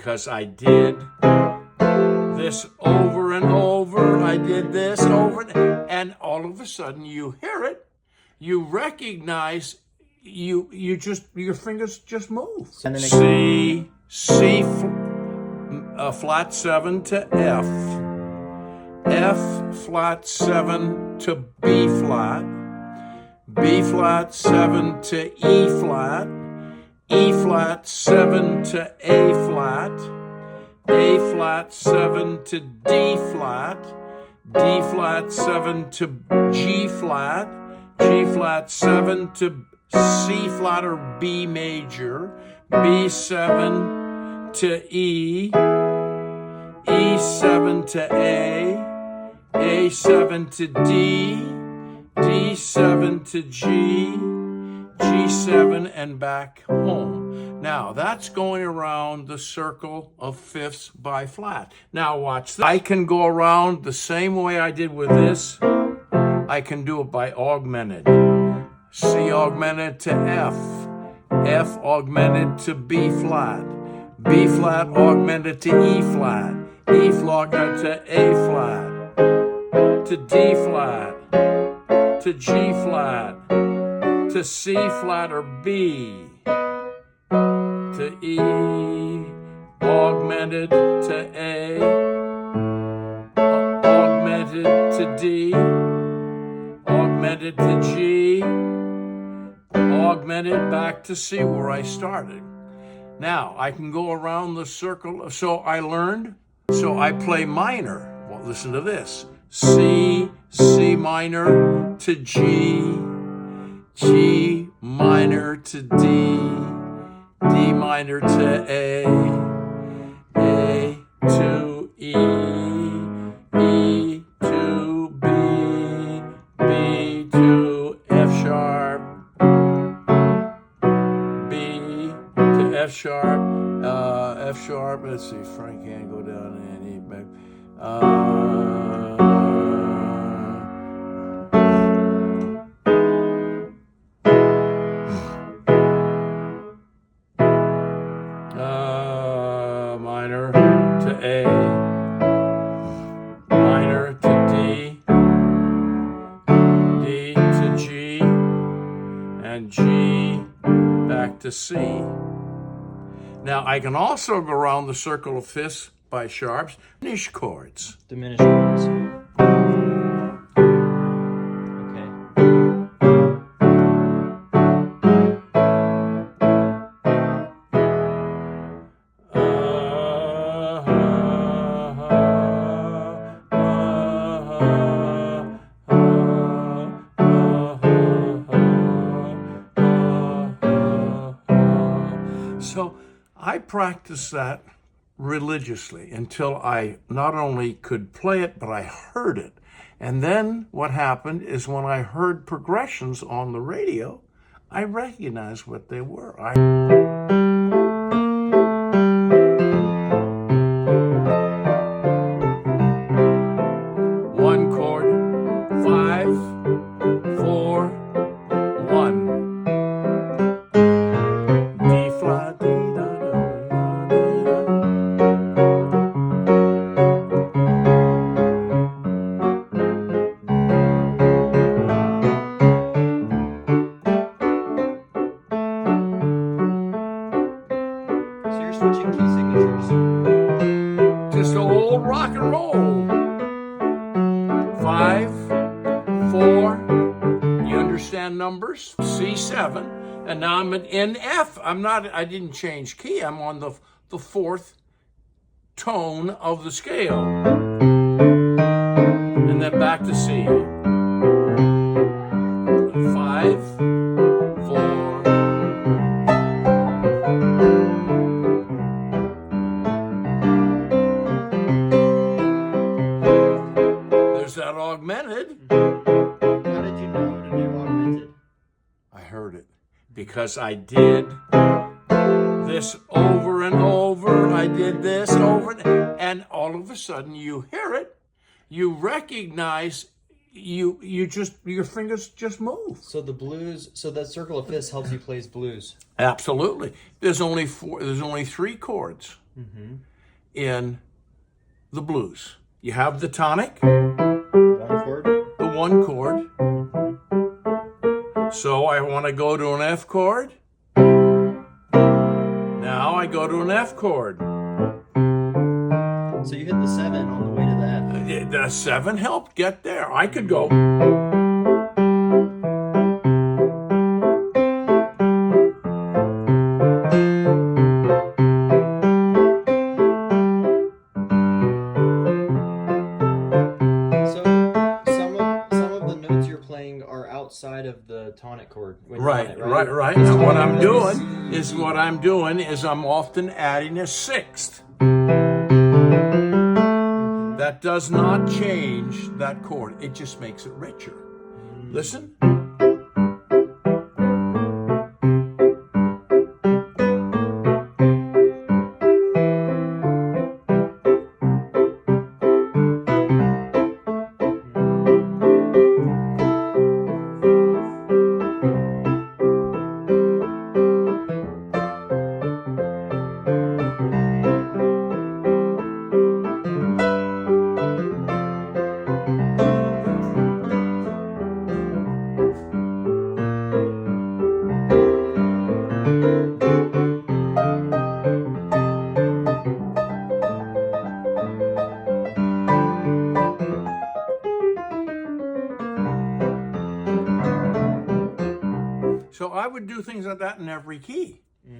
because I did this over and over. I did this over and all of a sudden you hear it, you recognize, you just, your fingers just move. And then C flat 7 to F, F flat 7 to B flat, B flat 7 to E flat, E flat 7 to A flat, A flat 7 to D flat, D flat 7 to G flat, G flat 7 to C flat or B major, B7 to E, E7 to A7 to D, D7 to G, G7 and back home. Now that's going around the circle of fifths by flat. Now watch this. I can go around the same way I did with this. I can do it by augmented. C augmented to F, F augmented to B flat, B flat augmented to E flat, E flat to A flat, to D flat, to G flat, to C flat or B, to E, augmented to A, augmented to D, augmented to G, augmented back to C where I started. Now I can go around the circle. So I learned, so I play minor. Well, listen to this. C, C minor to G, G minor to D, D minor to A to E, E to B, B to F sharp, B to F sharp, F sharp. Let's see, Frank can't go down and E back. Minor to A, minor to D, D to G, and G back to C. Now I can also go around the circle of fifths by sharps, diminished chords. Diminished chords. So I practiced that religiously until I not only could play it, but I heard it. And then what happened is when I heard progressions on the radio, I recognized what they were. One chord, 5, 4, 1. D flat, D, da, da, da, da. So you're switching key signatures. Just old rock and roll. 5, 4. You understand numbers? C7. And now I'm in F. I didn't change key. I'm on the fourth tone of the scale. And then back to C. 5, 4. There's that augmented. How did you know to do augmented? I heard it because I did this over and over. I did this over and all of a sudden you hear it, you recognize, you just, your fingers just move. So the blues, so that circle of fifths helps you play blues. Absolutely. There's only 3 chords. in the blues. You have the tonic, One chord. the one chord. So I want to go to an F chord. Now I go to an F chord. So you hit the 7 on the way to that. The 7 helped get there. I could go. Outside of the tonic chord. Right. Now what I'm doing is I'm often adding a sixth. That does not change that chord. It just makes it richer. Listen. So I would do things like that in every key. I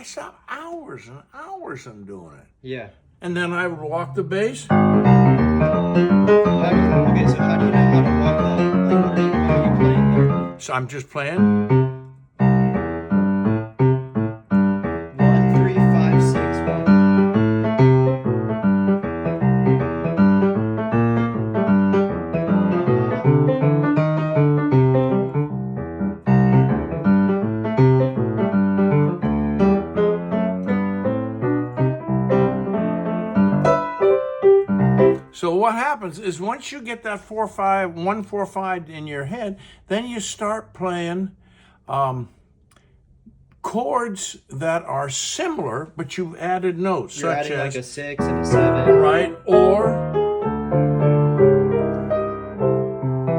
saw hours and hours I'm doing it. Yeah. And then I would walk the bass. Okay, so how do you know how to walk that? Like, what are you playing there? So I'm just playing. 1, 3, 5, 6, 1. So what happens is once you get that 4/5, 1/4/5 in your head, then you start playing chords that are similar, but you've added notes, You're such adding as like a 6 and a 7. right or.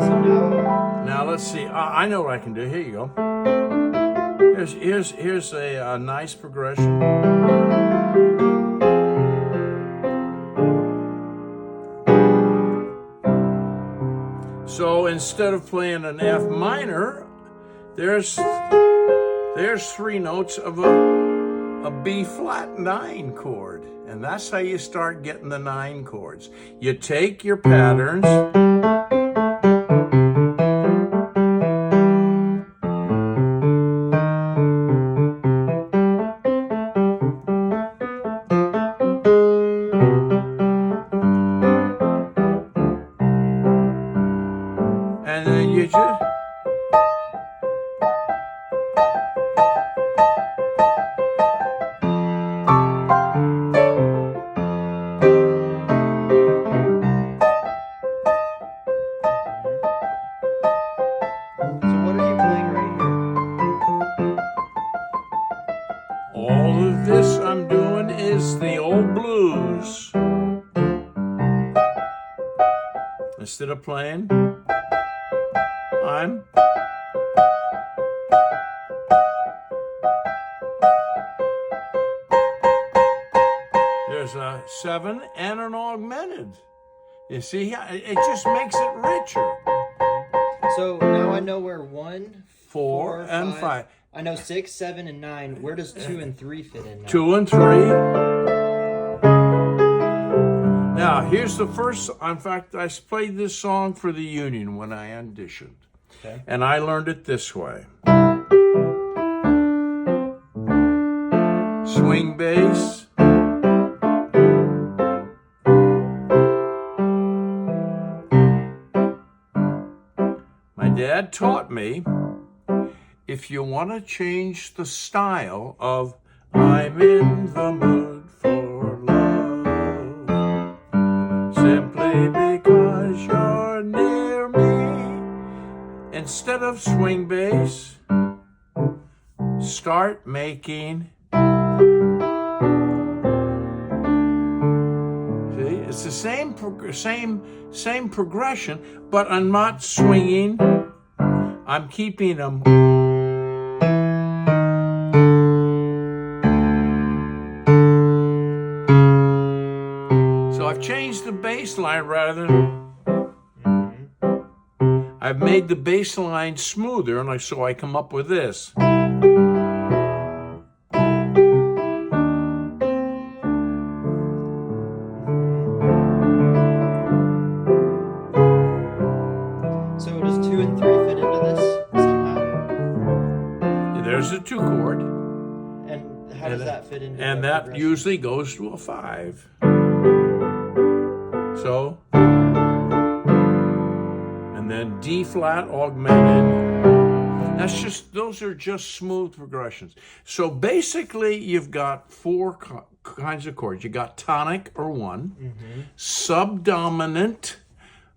So Now let's see. I know what I can do. Here you go. Here's a nice progression. So instead of playing an F minor, there's 3 notes of a B flat 9 chord. And that's how you start getting the 9 chords. You take your patterns. And then you just. All of this I'm doing is the old blues. Instead of playing, I'm there's a 7 and an augmented. You see, it just makes it richer. So now I know where 1, 4, and 5. I know 6, 7, and 9. Where does 2 and 3 fit in now? 2 and 3. Now, here's the first. In fact, I played this song for the Union when I auditioned. Okay. And I learned it this way. Swing bass. My dad taught me if you want to change the style of I'm in the mood for love, simply because you're near me, instead of swing bass, start making. See, it's the same progression, but I'm not swinging. I'm keeping them. So I've changed the bass line rather than. I've made the bass line smoother, and so I come up with this. So does 2 and 3 fit into this somehow? There's a 2 chord. And how does that fit into? And the that progression? usually goes to a 5. So, and then D flat augmented. Those are just smooth progressions. So basically, you've got 4 kinds of chords. You got tonic or 1, subdominant,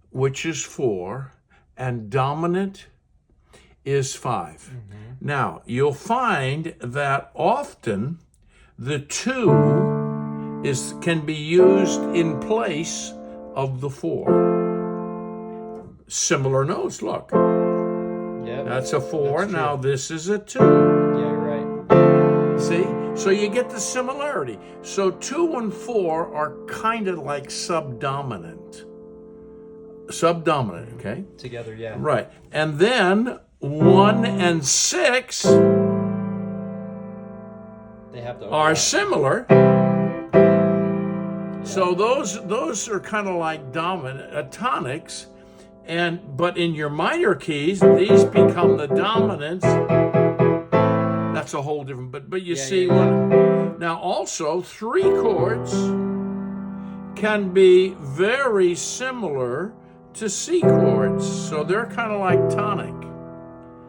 which is 4, and dominant is 5. Now, you'll find that often the 2 can be used in place of the 4. Similar notes, look. Yep. That's a 4. That's now true. this is a 2. Yeah, you're right. See? So you get the similarity. So 2 and 4 are kind of like subdominant. Subdominant, okay? Together, yeah. Right. And then 1 and 6 They have the are overlap. similar. So those are kind of like dominant tonics, but in your minor keys, these become the dominants. That's a whole different. But you see one. Now also 3 chords can be very similar to C chords, so they're kind of like tonic.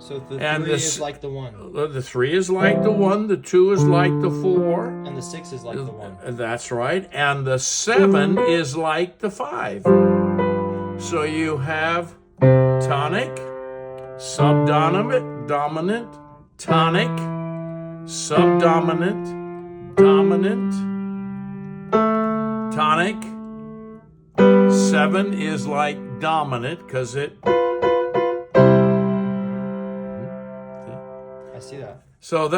So the And 3 is like the 1. The 3 is like the 1, the 2 is like the 4. And the 6 is like the 1. That's right. And the 7 is like the 5. So you have tonic, subdominant, dominant, tonic, subdominant, dominant, tonic. 7 is like dominant because it. I see that. So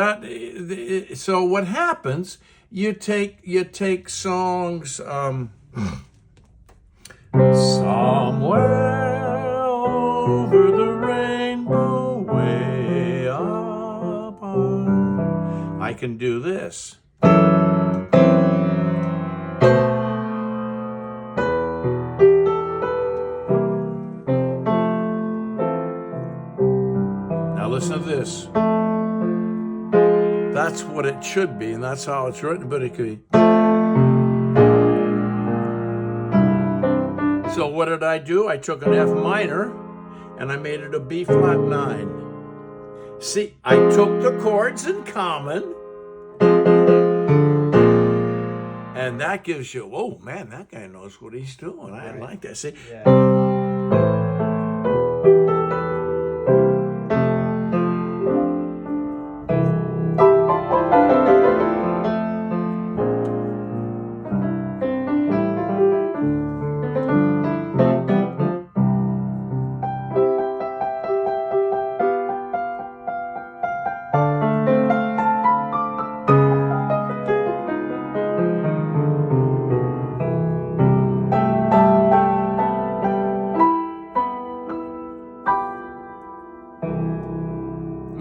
what happens? You take songs. Somewhere over the rainbow, way up high. I can do this. Now listen to this. That's what it should be, and that's how it's written, but it could be. So what did I do? I took an F minor, and I made it a B flat 9. See, I took the chords in common, and that gives you, oh man, that guy knows what he's doing. I like that. See? Yeah.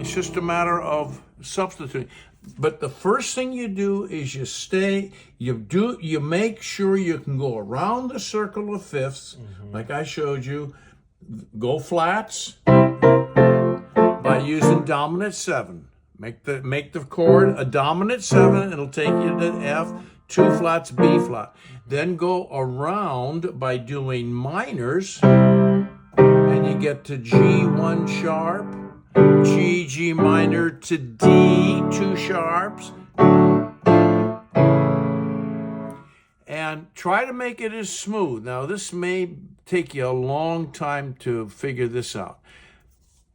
It's just a matter of substituting. But the first thing you do is you make sure you can go around the circle of fifths, like I showed you, go flats by using dominant 7. Make the chord a dominant 7, it'll take you to F, 2 flats, B flat. Then go around by doing minors, and you get to G1 sharp, G, G minor to D, 2 sharps. And try to make it as smooth. Now, this may take you a long time to figure this out.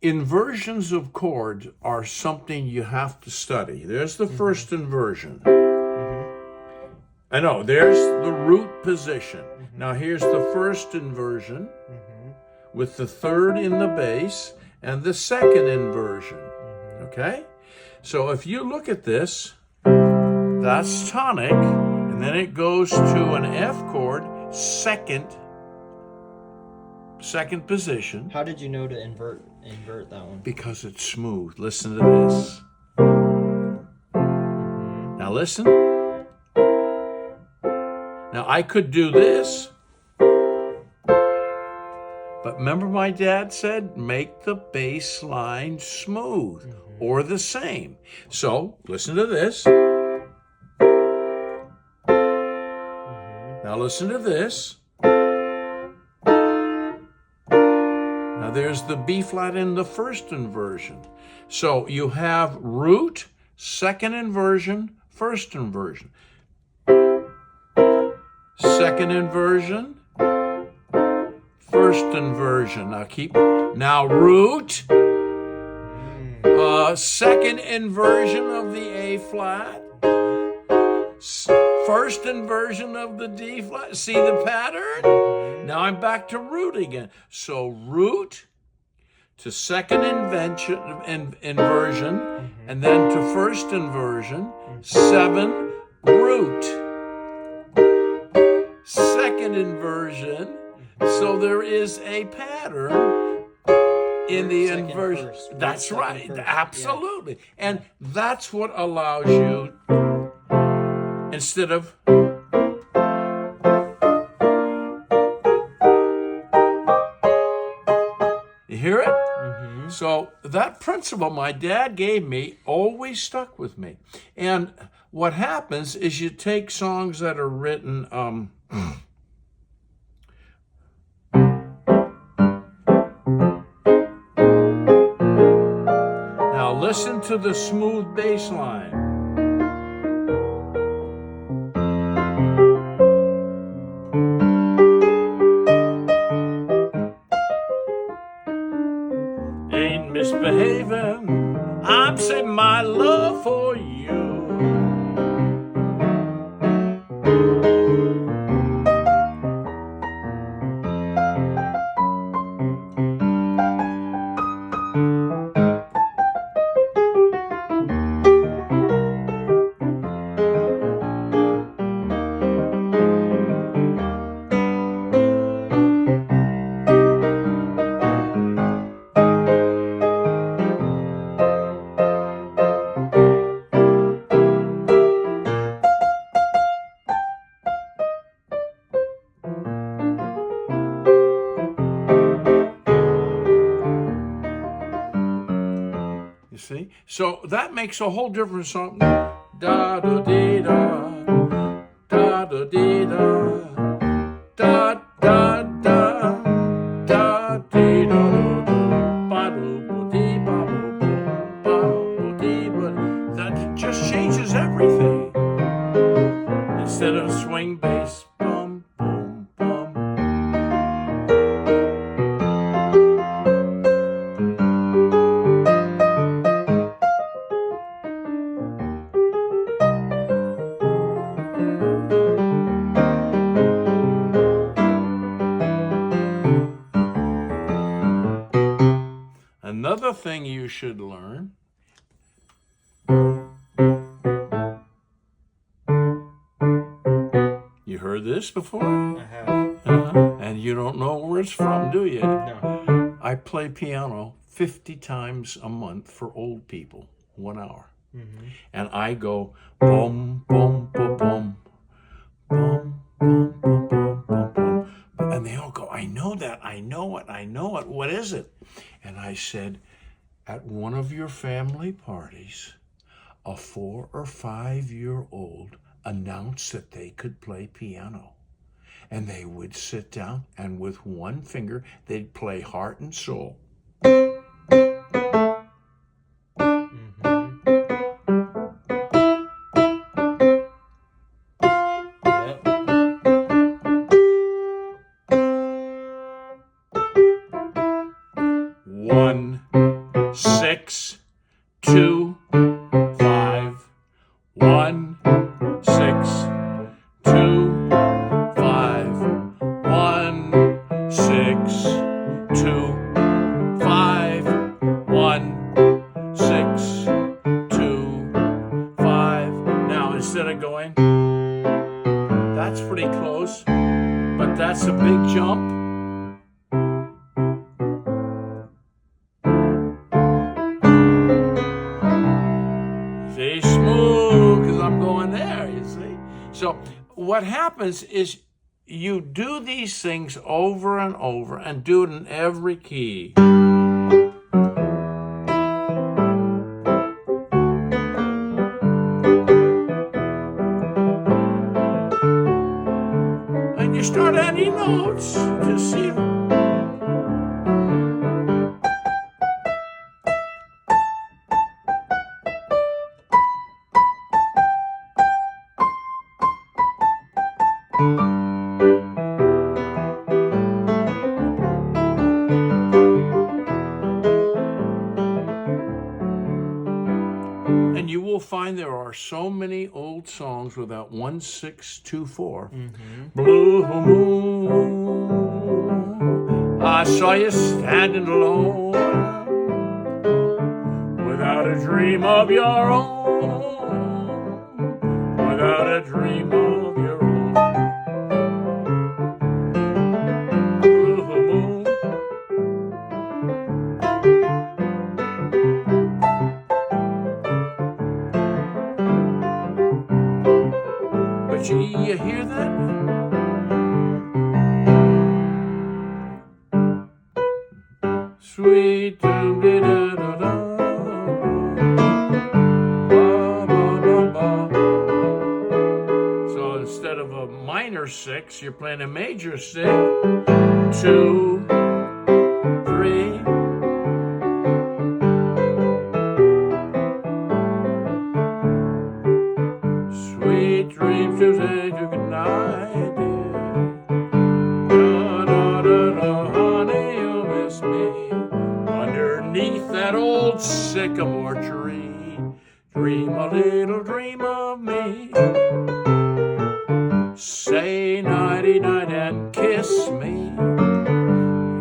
Inversions of chords are something you have to study. There's the first inversion. I know, there's the root position. Now, here's the first inversion with the third in the bass and the second inversion. Okay? So if you look at this, that's tonic, and then it goes to an F chord, second position. How did you know to invert that one? Because it's smooth. Listen to this. Now listen. Now I could do this, but remember my dad said, make the bass line smooth or the same. So listen to this. Now listen to this. Now there's the B flat in the first inversion. So you have root, second inversion, first inversion. Second inversion, first inversion. Now root, second inversion of the A flat, first inversion of the D flat. See the pattern? Now I'm back to root again. So root to second inversion, and then to first inversion, 7, root. Second inversion. So there is a pattern in the inversion. That's right. Absolutely. Yeah. And that's what allows you, instead of you hear it? So that principle my dad gave me always stuck with me. And what happens is you take songs that are written now listen to the smooth bass line. Ain't misbehaving, I'm saying my love for you. See? So that makes a whole different song. Da da dee da, da da dee da, da da da, da dee da ba do dee ba dee ba. That just changes everything. Instead of swing bass, bum boom bum. Another thing you should learn, you heard this before? I have. And you don't know where it's from, do you? No. I play piano 50 times a month for old people, 1 hour. And I go boom, boom, boom, boom, boom, boom, boom, boom, boom, boom. And they all go, I know that, I know it, I know it. What is it? And I said, at one of your family parties, a 4 or 5 year old announced that they could play piano. And they would sit down and with one finger, they'd play Heart and Soul. that's pretty close, but that's a big jump. See, smooth, because I'm going there, you see. So what happens is you do these things over and over and do it in every key. And you start adding notes to see. And you will find there are so many old songs with that 1-6-2-4. Blue moon, I saw you standing alone, without a dream of your own, without a dream of your own. Blue moon. But you hear that? Sweet da da da da. So instead of a minor 6, you're playing a major 6. 2, 3. Sweet dreams to say you good night, dear. Da da da da, honey, you'll miss me underneath that old sycamore tree. Dream a little dream of me. Say nighty night and kiss me.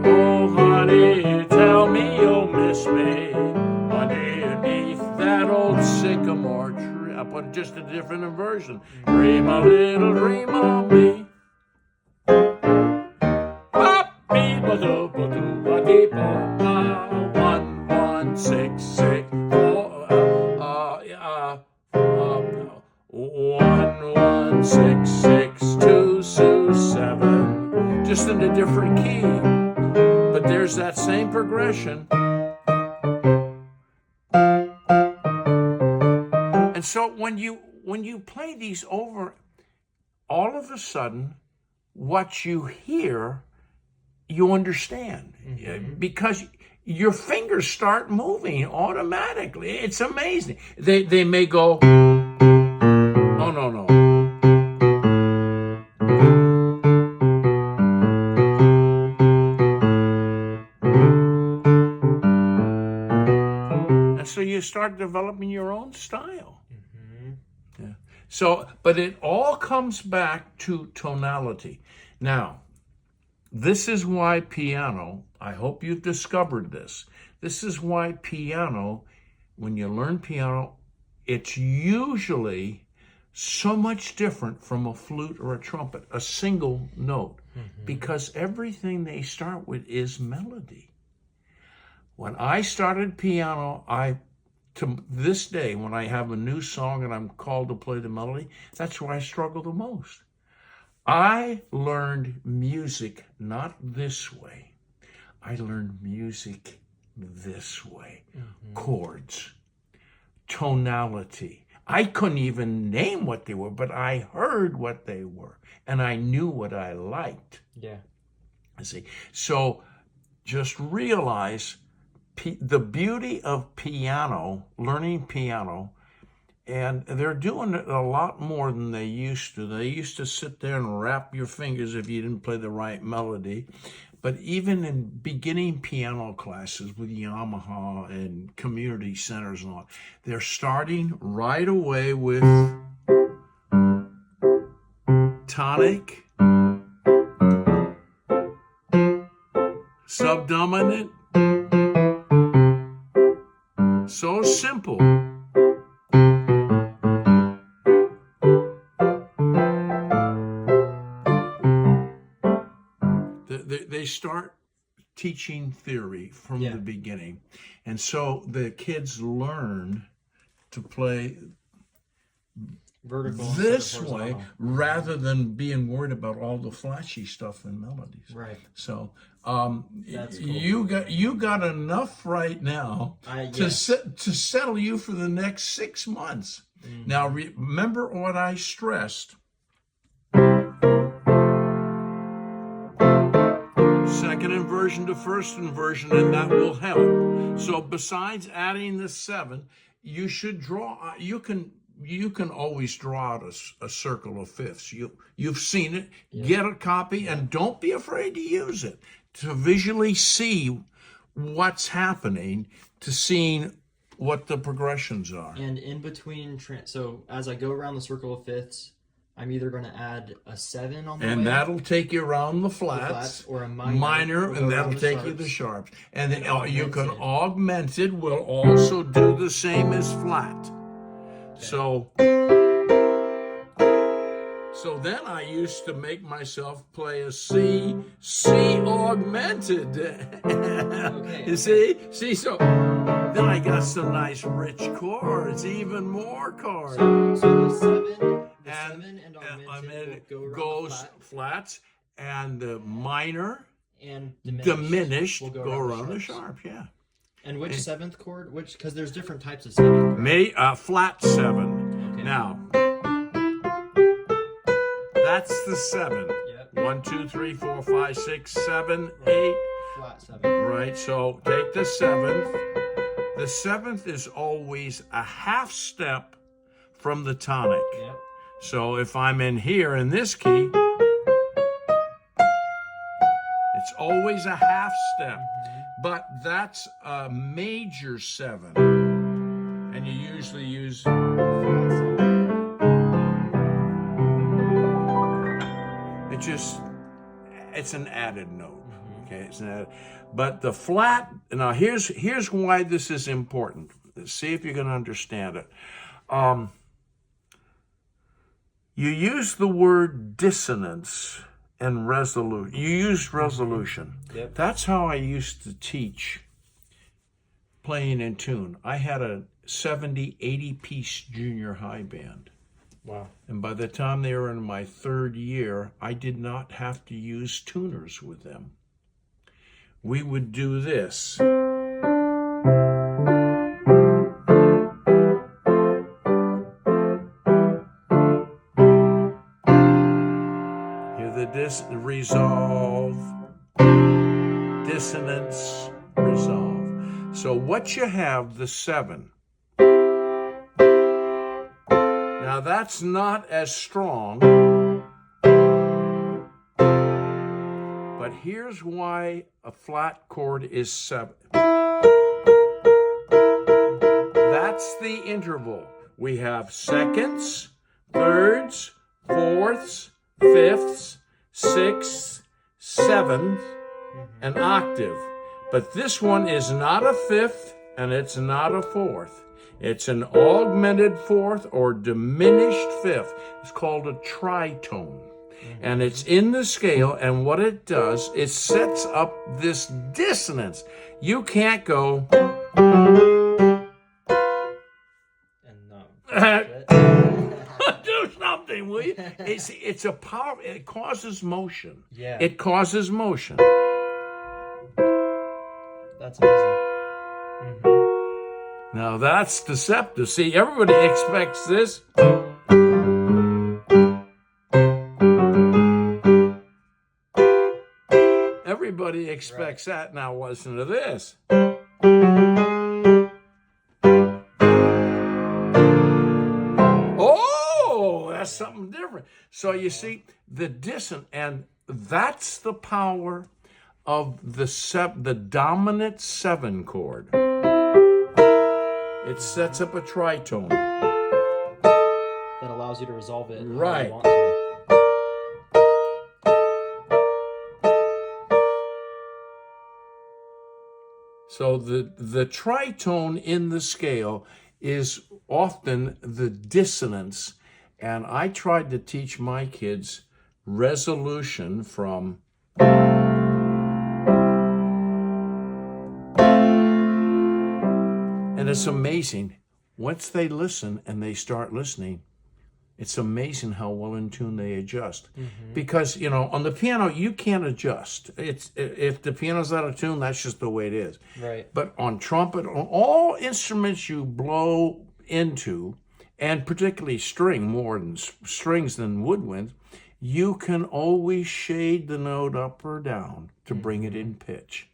Oh, honey, tell me you'll miss me underneath that old sycamore tree. I put just a different inversion. Dream a little dream of me. 1, 6, 6, 4. 1, 1, 6, 6, 2, 7. Just in a different key, but there's that same progression. And so when you play these over, all of a sudden, what you hear, you understand, because your fingers start moving automatically. It's amazing. They may go, oh no. And so you start developing your own style. Yeah. So, but it all comes back to tonality. Now, this is why piano, I hope you've discovered this. This is why piano, when you learn piano, it's usually so much different from a flute or a trumpet, a single note, because everything they start with is melody. When I started piano, to this day, when I have a new song and I'm called to play the melody, that's where I struggle the most. I learned music not this way. I learned music this way. Chords, tonality. I couldn't even name what they were, but I heard what they were, and I knew what I liked. Yeah. See, so just realize the beauty of piano, learning piano, and they're doing it a lot more than they used to. They used to sit there and rap your fingers if you didn't play the right melody. But even in beginning piano classes with Yamaha and community centers and all, they're starting right away with tonic, subdominant. So simple. they start teaching theory from Yeah. the beginning. And so the kids learn to play Vertical this instead of way horizontal. rather than being worried about all the flashy stuff and melodies. Right. So That's cool. you got enough right now to Yes. to settle you for the next 6 months. Now remember what I stressed. Second inversion to first inversion, and that will help. So besides adding the 7, you should draw. You can always draw out a circle of fifths. You've seen it. Get a copy, and don't be afraid to use it to visually see what's happening, to seeing what the progressions are. And in between, so as I go around the circle of fifths, I'm either going to add a 7 on the way, And that'll take you around the flats, or a minor, and that'll around the take you the sharps. sharps. And then you can augmented. augmented will also do the same as flat. So then I used to make myself play a C augmented. You see, so then I got some nice rich chords, even more chords. So the 7 and augmented will go around goes the flat, flats, and the minor and diminished will go around the sharp. Yeah. And which 7th chord? Because there's different types of 7th. Flat 7. Okay. Now, that's the 7. Yep. 1, 2, 3, 4, 5, 6, 7, 8. Flat 7. Right. So take the 7th. The 7th is always a half step from the tonic. Yep. So if I'm in here in this key, it's always a half step. But that's a major 7. And you usually use it's an added note. Okay, it's an added, but the flat, now here's why this is important. See if you can understand it. You use the word dissonance and resolution. You use resolution. Yep. That's how I used to teach playing in tune. I had a 70, 80-piece junior high band. Wow. And by the time they were in my 3rd year, I did not have to use tuners with them. We would do this. Resolve, dissonance, resolve. So what you have, the 7. Now that's not as strong, but here's why a flat chord is 7. That's the interval. We have seconds, thirds, fourths, fifths, 6th, 7th, an octave. But this one is not a 5th and it's not a 4th. It's an augmented 4th or diminished 5th. It's called a tritone. And it's in the scale, and what it does, it sets up this dissonance. You can't go And no. do something, will you? It's a power. It causes motion. Yeah. It causes motion. That's amazing. Now that's deceptive. See, everybody expects this. Everybody expects that. Now listen to this. Oh, that's something different. So you see, the dissonance, and that's the power of the dominant 7 chord. It sets up a tritone. That allows you to resolve it Right. how you want to. So the tritone in the scale is often the dissonance, and I tried to teach my kids resolution from it's amazing. Once they listen and they start listening, it's amazing how well in tune they adjust. Because, you know, on the piano, you can't adjust. If the piano's out of tune, that's just the way it is. Right. But on trumpet, on all instruments you blow into, and particularly strings than woodwinds, you can always shade the note up or down to bring it in pitch.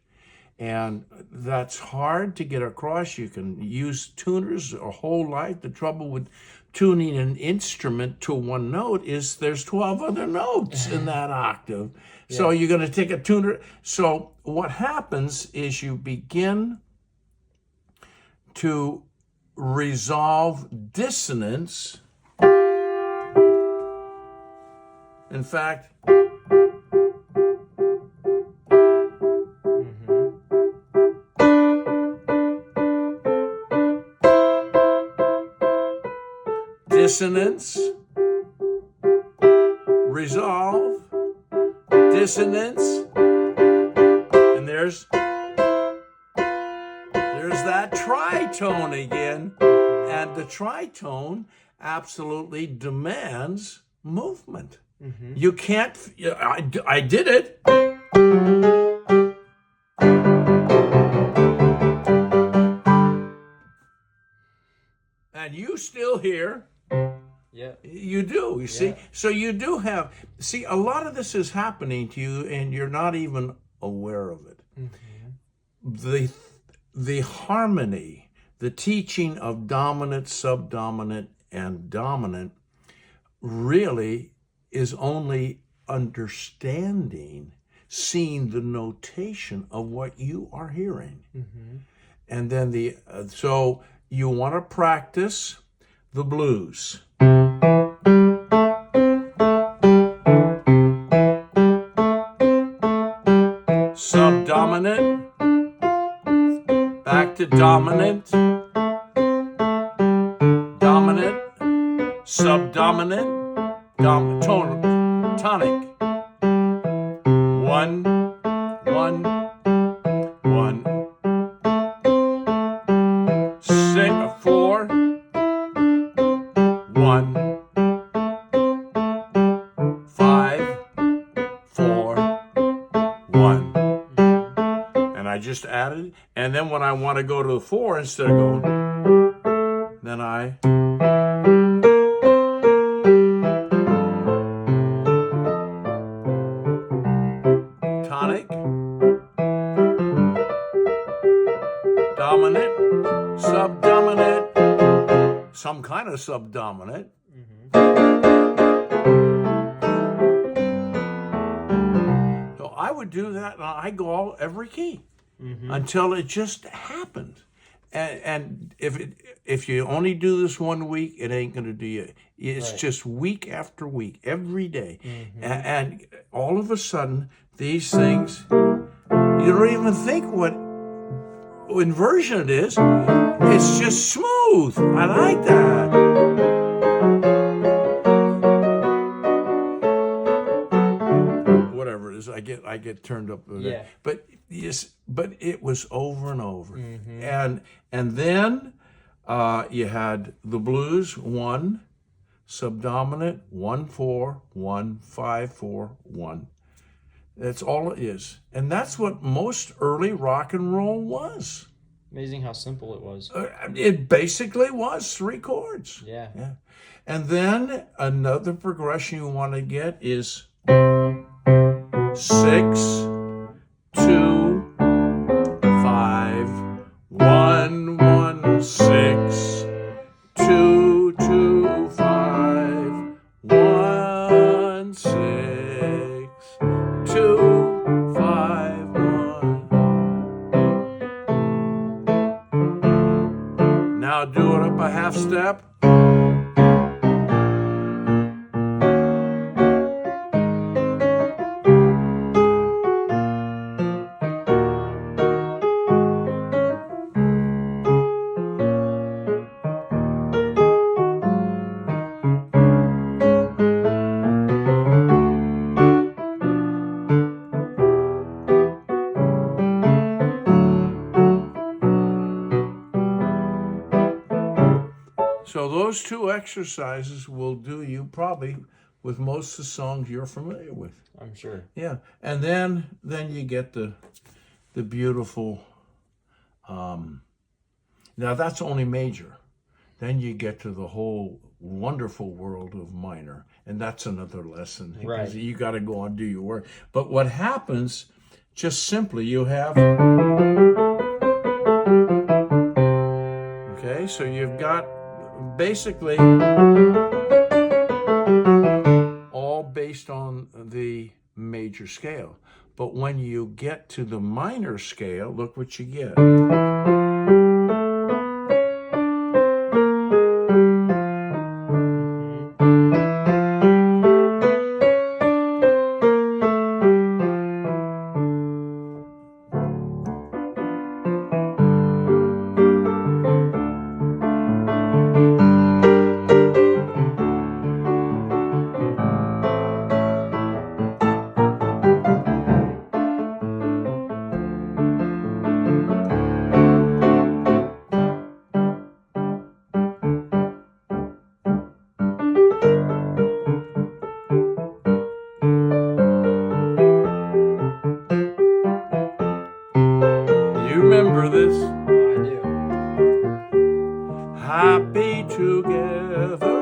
And that's hard to get across. You can use tuners a whole life. The trouble with tuning an instrument to one note is there's 12 other notes in that octave. So you're going to take a tuner. So what happens is you begin to resolve dissonance. In fact, dissonance, resolve, dissonance, and there's that tritone again, and the tritone absolutely demands movement. You can't, I did it. And you still hear. Yeah. You do, you see? So you do have, see, a lot of this is happening to you and you're not even aware of it. The harmony, the teaching of dominant, subdominant, and dominant really is only understanding, seeing the notation of what you are hearing. And then so you want to practice the blues. Subdominant, back to dominant, dominant, subdominant, tonic. 1, 1, 1. 6, 4, 1, 5, 4, 1. And I just added, and then when I want to go to the 4 instead of going, then I tonic, dominant, subdominant, some kind of subdominant. So I would do that, and I go every key until it just happened. And if you only do this 1 week, it ain't going to do you. It's just week after week, every day. And all of a sudden, these things, you don't even think what inversion it is. It's just smooth. I like that. Whatever it is, I get turned up with it. But yes, but it was over and over. And then you had the blues 1, subdominant 1 4 1 5 4 1. That's all it is, and that's what most early rock and roll was. Amazing how simple it was. It basically was 3 chords. Yeah. And then another progression you want to get is 6 2 5 1 1 6 2 2 5 1 6 2 5 1. Now do it up a half step. those two exercises will do you probably with most of the songs you're familiar with. I'm sure. Yeah, and then you get the beautiful. Now that's only major. Then you get to the whole wonderful world of minor, and that's another lesson. Right. You got to go and do your work. But what happens, just simply, you have. Okay, so you've got basically all based on the major scale. But when you get to the minor scale, look what you get. Remember this? I do. Happy together,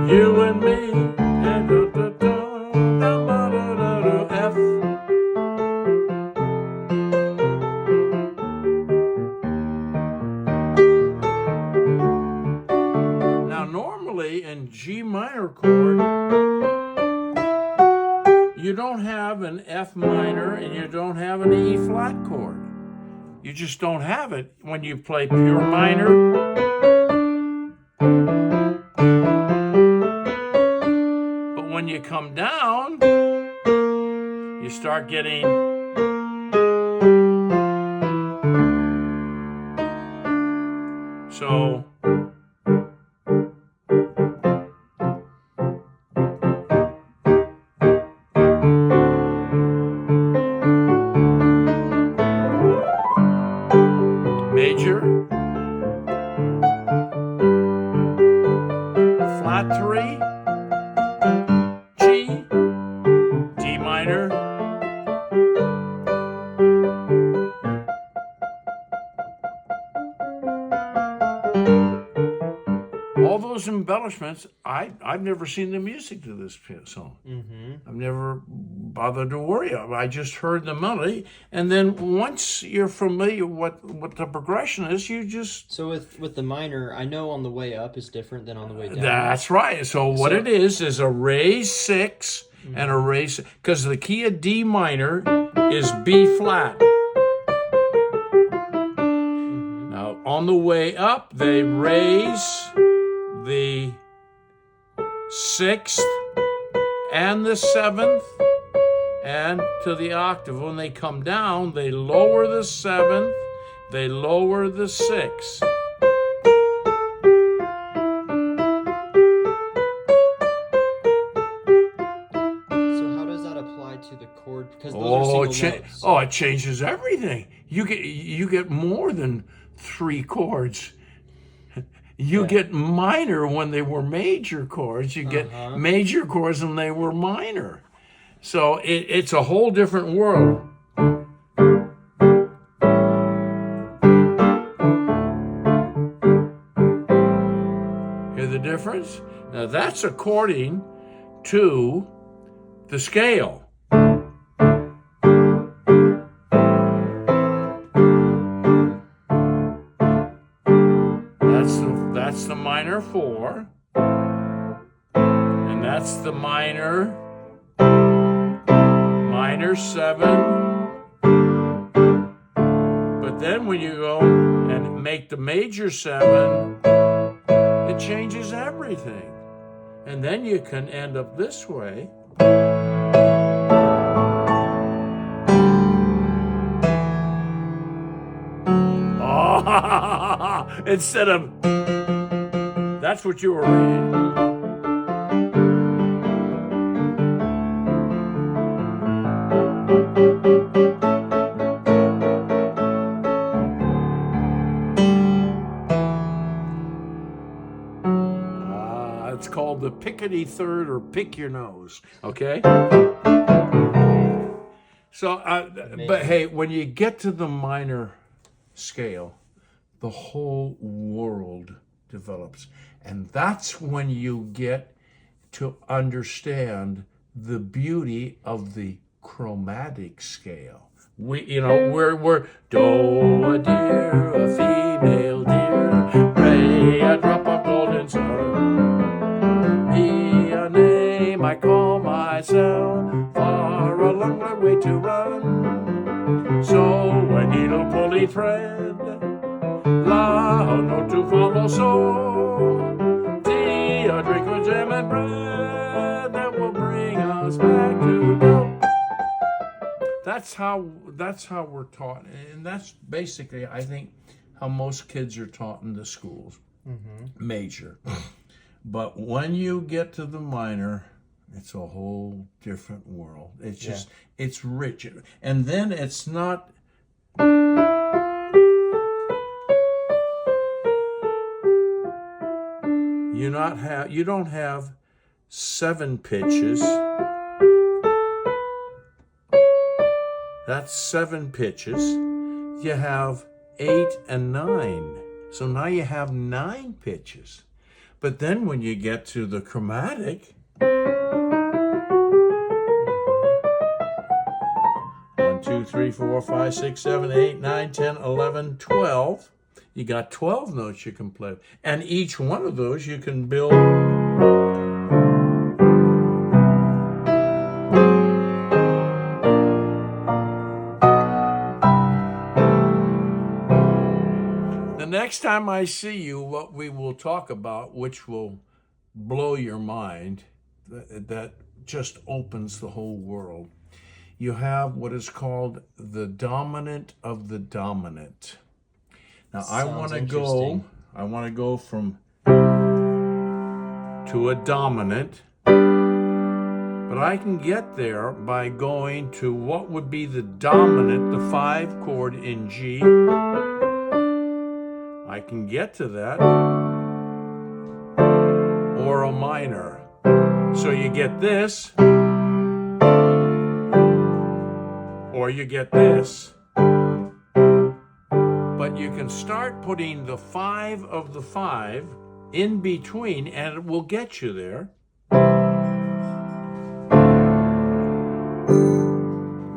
you and me, and F. Now normally in G minor chord, you don't have an F minor and you don't have an E flat chord. You just don't have it when you play pure minor. But when you come down, you start getting so. Major, flat 3, G, D minor, all those embellishments. I've never seen the music to this song. I've never bothered to worry. I just heard the melody, and then once you're familiar with what the progression is, you just. So with the minor, I know on the way up is different than on the way down. That's right. So what it is a raised 6 and a raised, because the key of D minor is B flat. Now on the way up, they raise the 6th and the 7th and to the octave. When they come down, they lower the 7th, they lower the 6th. So how does that apply to the chord? Because those are single notes. Oh, it changes everything. You get more than 3 chords. You get minor when they were major chords. You get major chords when they were minor. So it's a whole different world. Hear the difference? Now that's according to the scale. That's the minor 4, and that's the minor 7. But then when you go and make the major 7, it changes everything. And then you can end up this way. Oh, instead of, that's what you were reading. pickety third or pick your nose, okay? So, but hey, when you get to the minor scale, the whole world develops. And that's when you get to understand the beauty of the chromatic scale. We're do a deer, a female deer, ray a drop of golden sun, me a name I call myself, far a long, long way to run. So a needle pulley thread, la note to follow, so tea a drink with jam and bread that will bring us back to go. That's how we're taught, and that's basically, I think, how most kids are taught in the schools, major. But when you get to the minor, it's a whole different world. It's just, it's rich, and then it's not. You don't have 7 pitches. That's 7 pitches. You have 8 and 9. So now you have 9 pitches. But then when you get to the chromatic, 1, 2, 3, 4, 5, 6, 7, 8, 9, 10, 11, 12. You got 12 notes you can play. And each one of those you can build. Next time I see you, what we will talk about, which will blow your mind, that just opens the whole world. You have what is called the dominant of the dominant. Now I want to go from to a dominant, but I can get there by going to what would be the dominant, the 5 chord in G. I can get to that, or a minor. So you get this, or you get this. But you can start putting the 5 of the 5 in between, and it will get you there.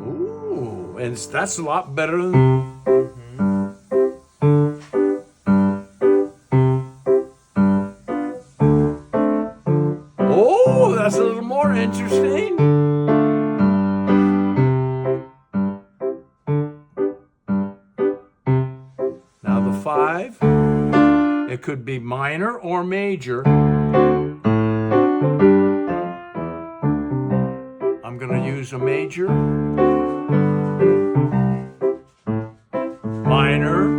Ooh, and that's a lot better than... That's a little more interesting. Now the 5, it could be minor or major. I'm going to use a major, minor.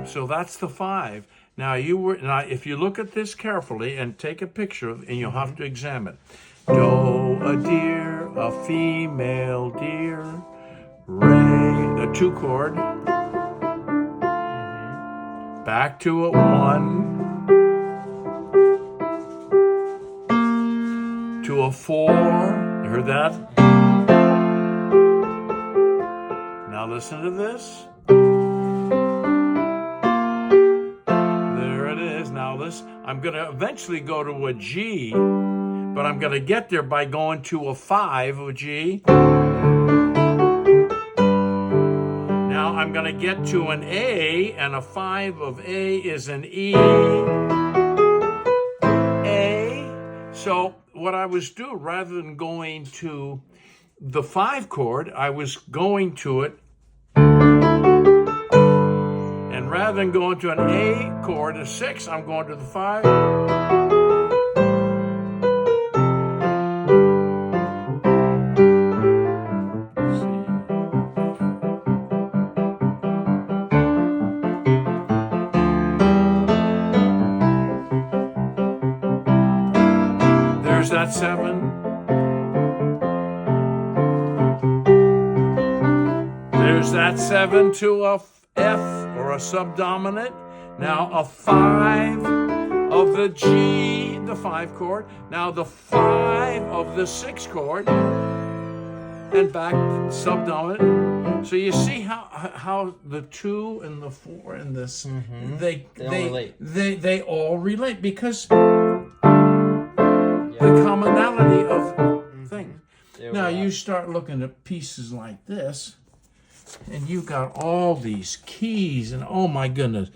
So that's the 5. Now if you look at this carefully and take a picture, and you'll have to examine. Do a deer, a female deer, ray, a 2 chord, back to a 1, to a 4. You heard that? Now listen to this. I'm going to eventually go to a G, but I'm going to get there by going to a 5 of G. Now I'm going to get to an A, and a 5 of A is an E. A. So what I was doing, rather than going to the 5 chord, I was going to it. And rather than going to an A chord, a 6, I'm going to the 5. There's that 7. There's that 7 to a F, or a subdominant. Now a 5, a of the G, the 5 chord. Now the 5 of the 6 chord, and back subdominant. So you see how the 2 and the 4 and this they all relate because the commonality of things. Now you start looking at pieces like this, and you got all these keys, and oh my goodness,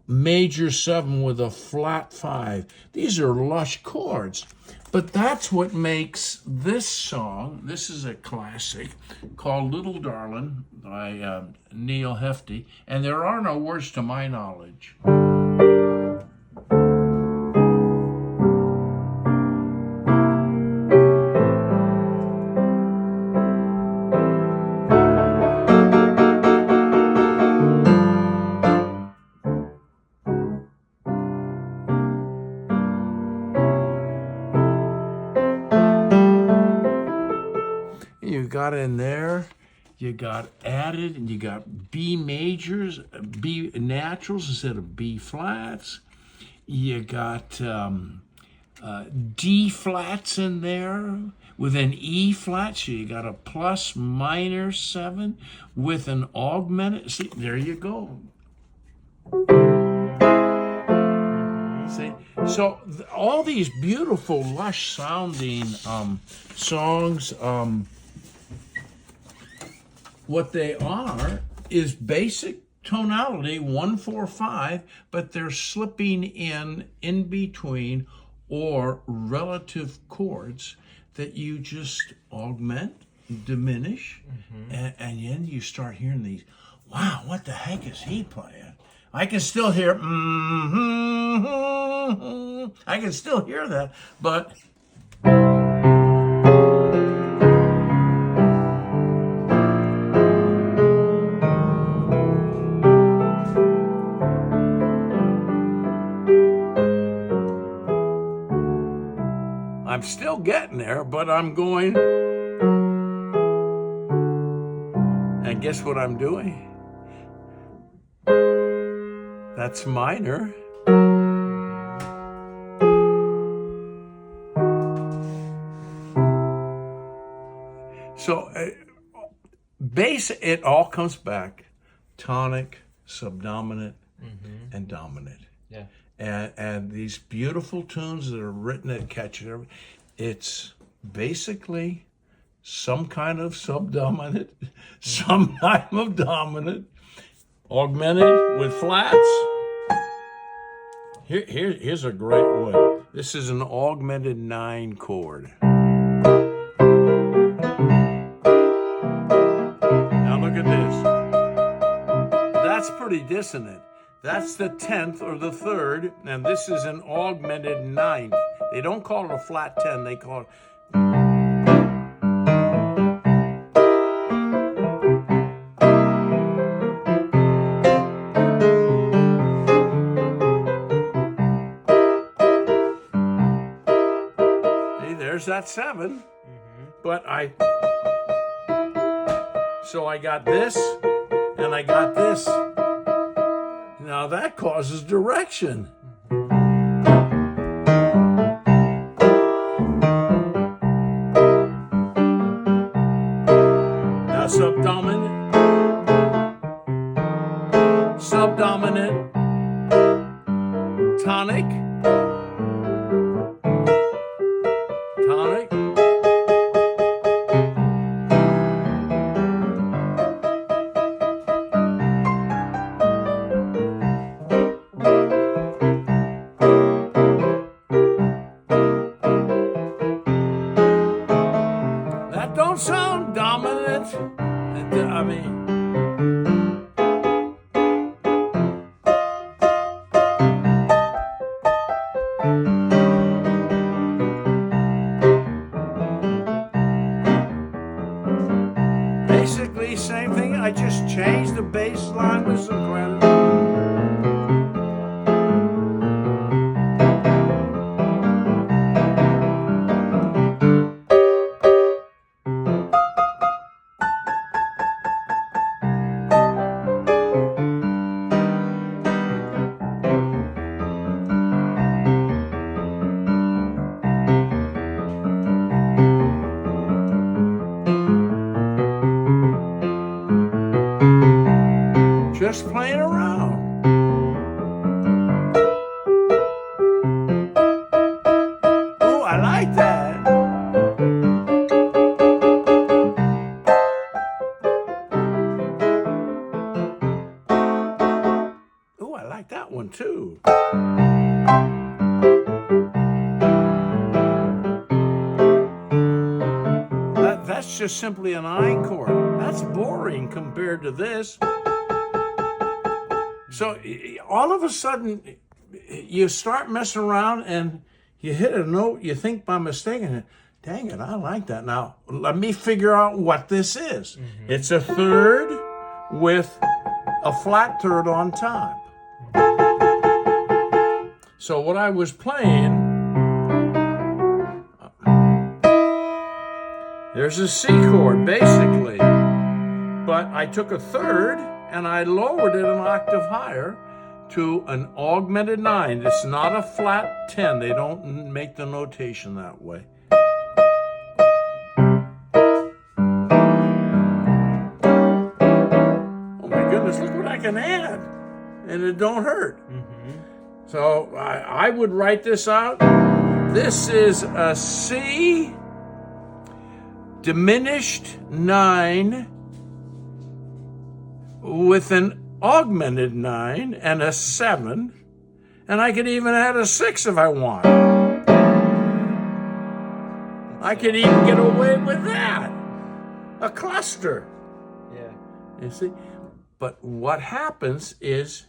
major 7 with a flat 5. These are lush chords. But that's what makes this song, this is a classic called Little Darlin by Neil Hefti, and there are no words to my knowledge. You got in there, you got added, and you got B majors, B naturals instead of B flats. You got D flats in there with an E flat, so you got a plus minor 7 with an augmented. See, there you go. See, so all these beautiful, lush sounding songs. What they are is basic tonality 1, 4, 5, but they're slipping in between or relative chords that you just augment, diminish, and then you start hearing these. Wow, what the heck is he playing? I can still hear. I can still hear that, but. I'm still getting there, but I'm going, and guess what I'm doing? That's minor. So it all comes back, tonic, subdominant, and dominant. Yeah. And these beautiful tunes that are written at catch it, it's basically some kind of subdominant, some type of dominant, augmented with flats. Here's a great one. This is an augmented 9 chord. Now look at this. That's pretty dissonant. That's the 10th or the 3rd, and this is an augmented 9th. They don't call it a flat 10, they call it. See, there's that 7, but so I got this, and I got this. Now that causes direction. Now subdominant, tonic, tonic. Don't sound dominant. I mean, basically same thing. I just changed the bass line with some credit. just playing around. Oh, I like that. Oh, I like that one too. That's just simply an I chord. That's boring compared to this. So all of a sudden, you start messing around and you hit a note you think by mistake, and dang it, I like that. Now, let me figure out what this is. Mm-hmm. It's a third with a flat third on top. So what I was playing, there's a C chord, basically. But I took a third and I lowered it an octave higher to an augmented 9. It's not a flat 10. They don't make the notation that way. Oh my goodness, look what I can add. And it don't hurt. Mm-hmm. So I would write this out. This is a C diminished 9 with an augmented 9 and a 7, and I could even add a 6 if I want. I could even get away with that. A cluster. Yeah. You see? But what happens is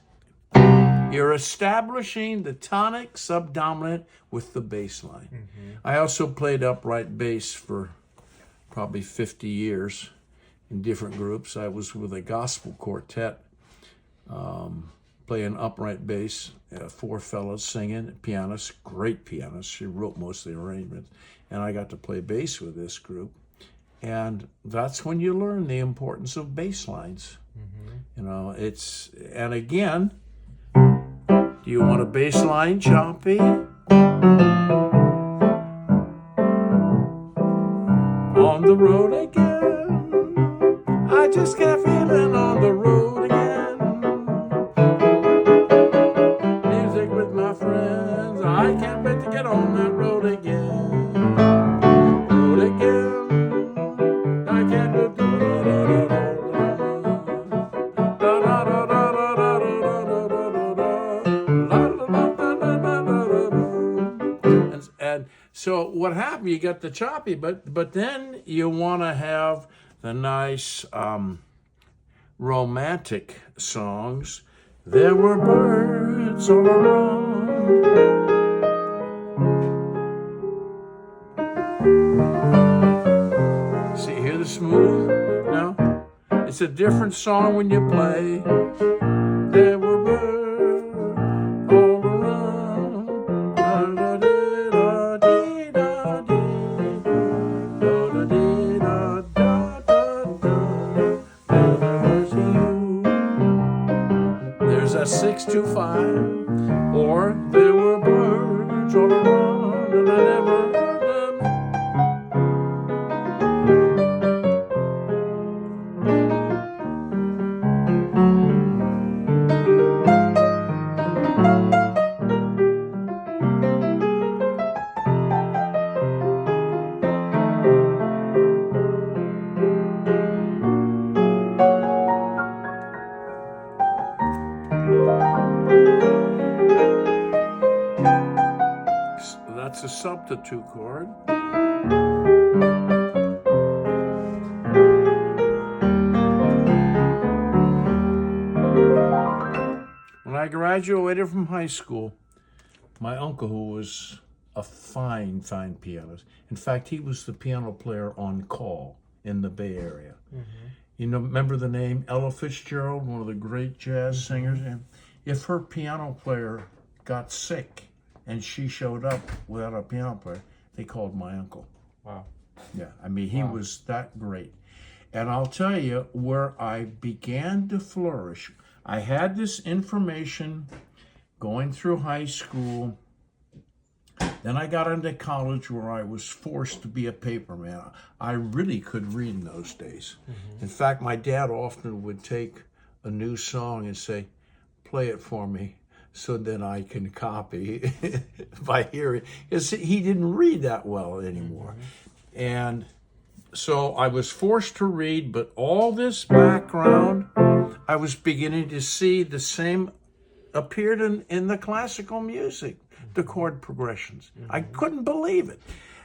you're establishing the tonic subdominant with the bass line. Mm-hmm. I also played upright bass for probably 50 years in different groups. I was with a gospel quartet, playing upright bass, 4 fellas singing, pianist, great pianist. She wrote most of the arrangements. And I got to play bass with this group. And that's when you learn the importance of bass lines. Mm-hmm. You know, and again, do you want a bass line, choppy? On the road again, I just kept feeling on the road again. Music with my friends, I can't wait to get on that road again. Road again, I can't do and so what happened, you got the choppy, but then you want to have the nice romantic songs. There were birds all around. See, hear the smooth? No? It's a different song when you play. There were birds all around. There's a 6-2-5, or there were birds all around and I never heard them. That's a substitute chord. When I graduated from high school, my uncle, who was a fine pianist, in fact, he was the piano player on call in the Bay Area. Mm-hmm. You know, remember the name Ella Fitzgerald, one of the great jazz singers? And if her piano player got sick and she showed up without a piano player, they called my uncle. Wow. Yeah, I mean, he was that great. And I'll tell you, where I began to flourish, I had this information going through high school. Then I got into college where I was forced to be a paper man. I really could read in those days. Mm-hmm. In fact, my dad often would take a new song and say, play it for me, so then I can copy by hearing. Because he didn't read that well anymore. And so I was forced to read, but all this background, I was beginning to see the same appeared in the classical music, the chord progressions. I couldn't believe it.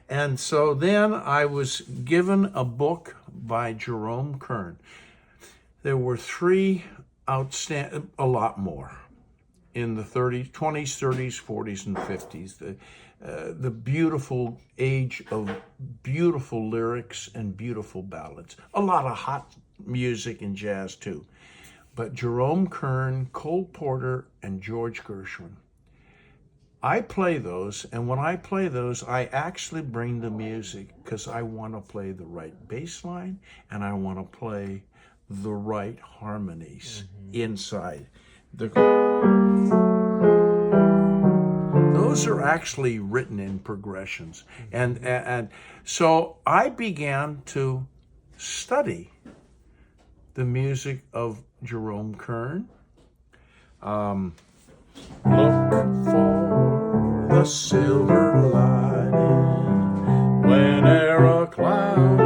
And so then I was given a book by Jerome Kern. There were three outstanding, a lot more, in the 20s, 30s, 40s, and 50s. The beautiful age of beautiful lyrics and beautiful ballads. A lot of hot music and jazz too. But Jerome Kern, Cole Porter, and George Gershwin. I play those, and when I play those, I actually bring the music because I want to play the right bass line and I want to play the right harmonies inside. Those are actually written in progressions. And so I began to study the music of Jerome Kern. Look for the silver lining whene'er a cloud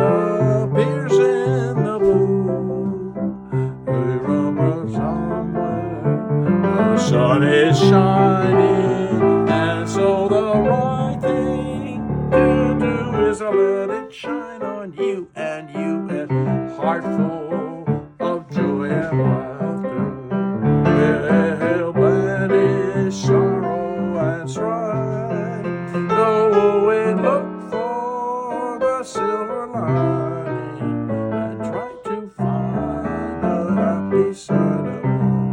appears in the blue. Remember somewhere the sun is shining, and so the right thing to do is to let it shine on you and heart full of joy and laughter. Will banish sorrow and strife. Go and look for the silver lining and try to find the happy side of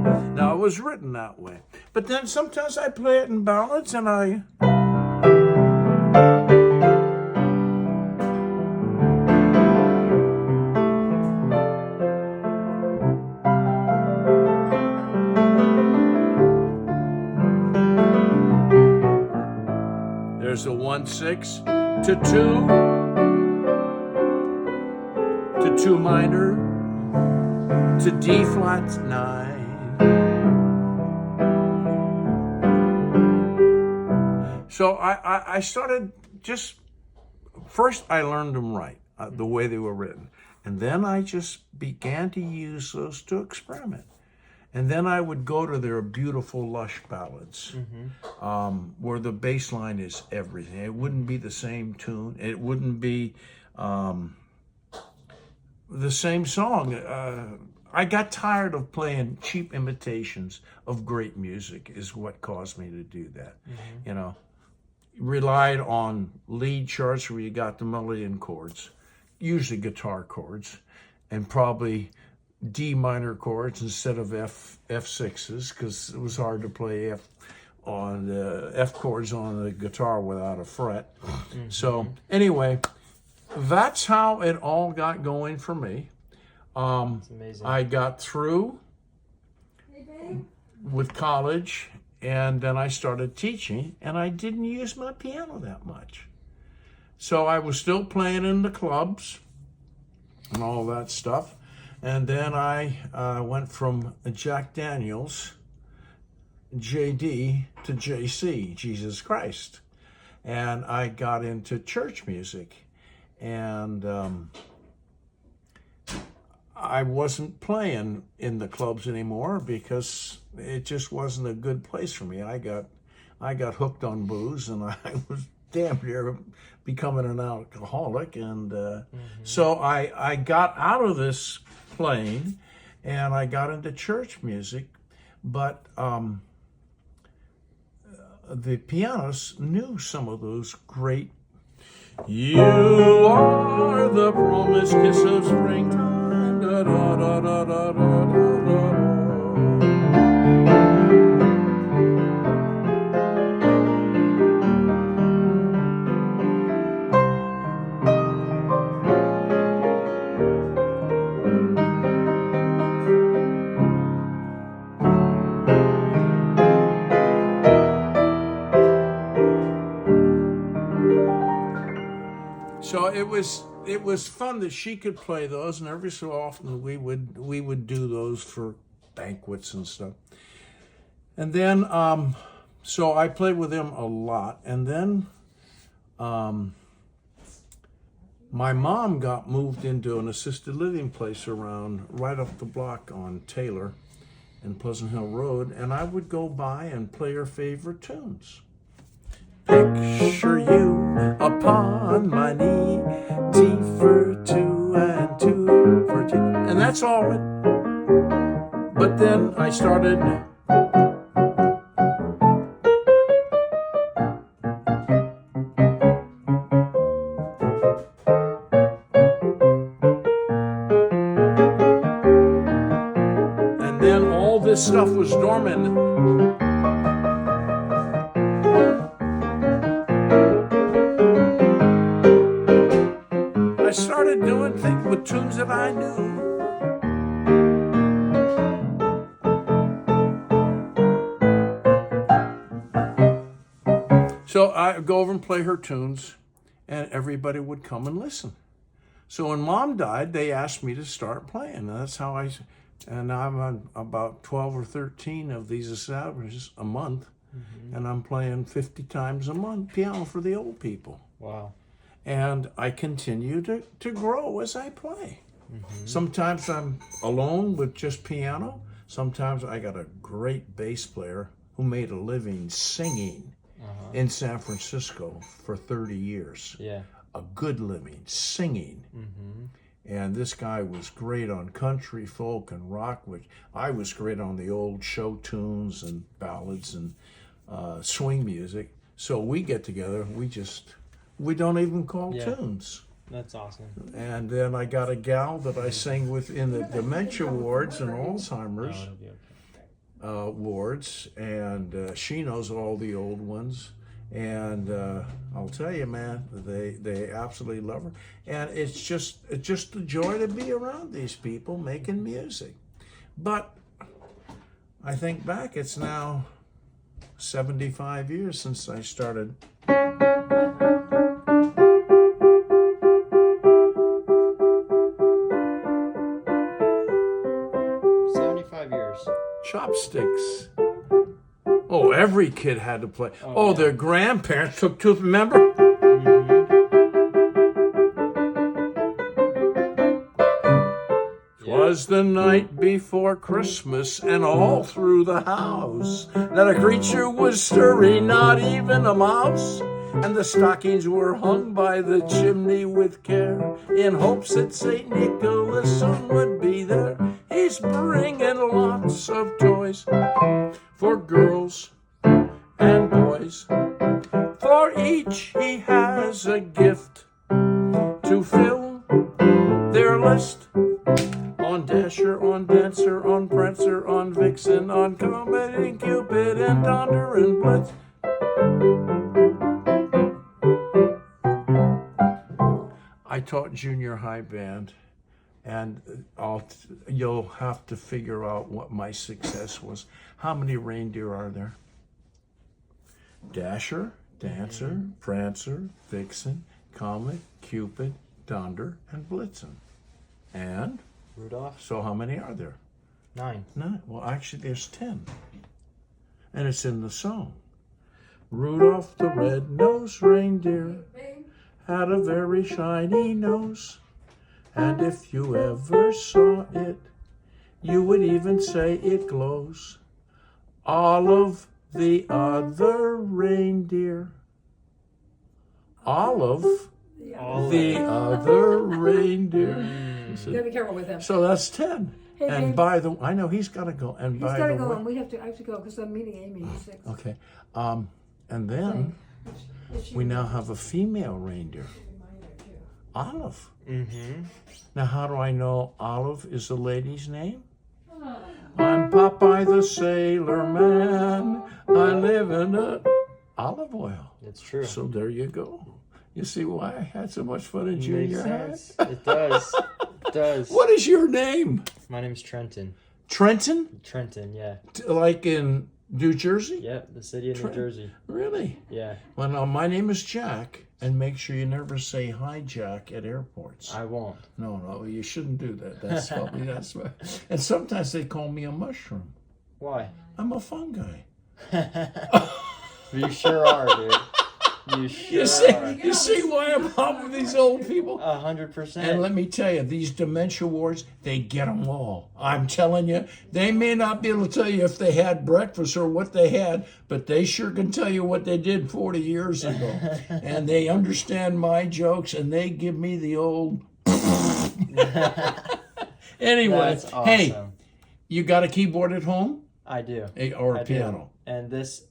life. Now, it was written that way. But then sometimes I play it in ballads and I... There's a 1/6 to 2 minor to D flat 9. So I started just, first I learned them right, the way they were written. And then I just began to use those to experiment. And then I would go to their beautiful, lush ballads, where the bass line is everything. It wouldn't be the same tune. It wouldn't be the same song. I got tired of playing cheap imitations of great music is what caused me to do that. You know, relied on lead charts where you got the melody and chords, usually guitar chords, and probably D minor chords instead of F6s, because it was hard to play F chords on the guitar without a fret. So anyway, that's how it all got going for me. That's amazing. I got through with college, and then I started teaching, and I didn't use my piano that much. So I was still playing in the clubs and all that stuff. And then I went from Jack Daniels, JD, to JC, Jesus Christ. And I got into church music. And I wasn't playing in the clubs anymore because it just wasn't a good place for me. I got hooked on booze, and I was damn near becoming an alcoholic. And so I got out of this playing, and I got into church music, but the pianists knew some of those great. You are the promised kiss of springtime. Da, da, da, da, da, da, da. So it was fun that she could play those, and every so often we would do those for banquets and stuff. And then, so I played with him a lot. And then my mom got moved into an assisted living place right up the block on Taylor and Pleasant Hill Road. And I would go by and play her favorite tunes. Picture you upon my knee, T for two and two for T. And that's all it. But then I started. And then all this stuff was dormant. I started doing things with tunes that I knew. So I would go over and play her tunes, and everybody would come and listen. So when Mom died, they asked me to start playing. And that's how and I'm on about 12 or 13 of these establishments a month, and I'm playing 50 times a month piano for the old people. Wow. And I continue to grow as I play. Sometimes I'm alone with just piano. Sometimes I got a great bass player who made a living singing in San Francisco for 30 years. Yeah. A good living, singing. And this guy was great on country, folk, and rock, which I was great on the old show tunes and ballads and swing music. So we get together, we don't even call tunes. That's awesome. And then I got a gal that I sang with in the dementia wards and Alzheimer's wards, and she knows all the old ones. And I'll tell you, man, they absolutely love her. And it's just a joy to be around these people making music. But I think back, it's now 75 years since I started. 75 years. Chopsticks. Oh, every kid had to play. Oh, their grandparents took to, remember? Was the night before Christmas, and all through the house that a creature was stirring, not even a mouse. And the stockings were hung by the chimney with care, in hopes that St. Nicholas soon would be there. He's bringing lots of toys for girls and boys. For each he has a gift to fill their list. On Dasher, on Dancer, on Prancer, on Vixen, on Comet and Cupid and Donder and Blitz. I taught junior high band, and you'll have to figure out what my success was. How many reindeer are there? Dasher, Dancer, Prancer, Vixen, Comet, Cupid, Donder, and Blitzen. And? Rudolph. So how many are there? 9. 9. Well, actually, there's 10. And it's in the song. Rudolph the red-nosed reindeer had a very shiny nose. And if you ever saw it, you would even say it glows. All of the other reindeer. All of the other reindeer. You gotta be careful with him. So that's 10. Hey, and babe. by the I know he's got to go. And He's by gotta the go, way, and I have to go because I'm meeting Amy at 6. okay. And then we now have a female reindeer, Olive. Now, how do I know Olive is the lady's name? I'm Popeye the Sailor Man. I live in a olive oil. It's true. So there you go. You see why I had so much fun in Makes junior high? sense. It does. It does. What is your name? My name's Trenton. Trenton? Trenton, yeah. Like in New Jersey? Yep, the city of New Jersey. Really? Yeah. Well, no, my name is Jack, and make sure you never say hi, Jack, at airports. I won't. No, you shouldn't do that. That's right. And sometimes they call me a mushroom. Why? I'm a fungi. You sure are, dude. You sure are. You see why I'm up with these old people? 100%. And let me tell you, these dementia wards, they get them all. I'm telling you, they may not be able to tell you if they had breakfast or what they had, but they sure can tell you what they did 40 years ago. And they understand my jokes, and they give me the old... Anyway, That's awesome. Hey, you got a keyboard at home? I do. Or a I piano? do. And this,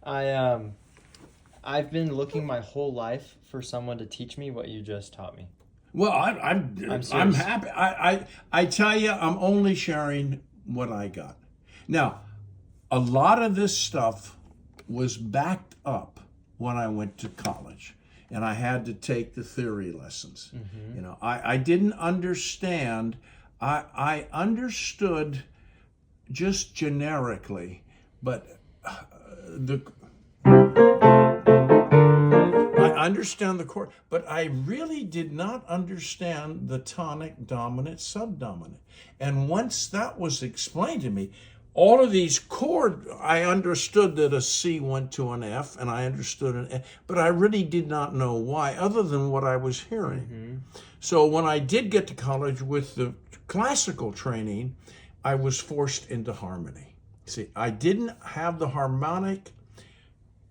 I've been looking my whole life for someone to teach me what you just taught me. Well, I'm serious. happy. I tell you, I'm only sharing what I got. Now, a lot of this stuff was backed up when I went to college, and I had to take the theory lessons. Mm-hmm. You know, I didn't understand. I understood just generically, but I understand the chord, but I really did not understand the tonic, dominant, subdominant. And once that was explained to me, all of these chord, I understood that a C went to an F, and I understood an F, but I really did not know why, other than what I was hearing. Mm-hmm. So when I did get to college with the classical training, I was forced into harmony. See, I didn't have the harmonic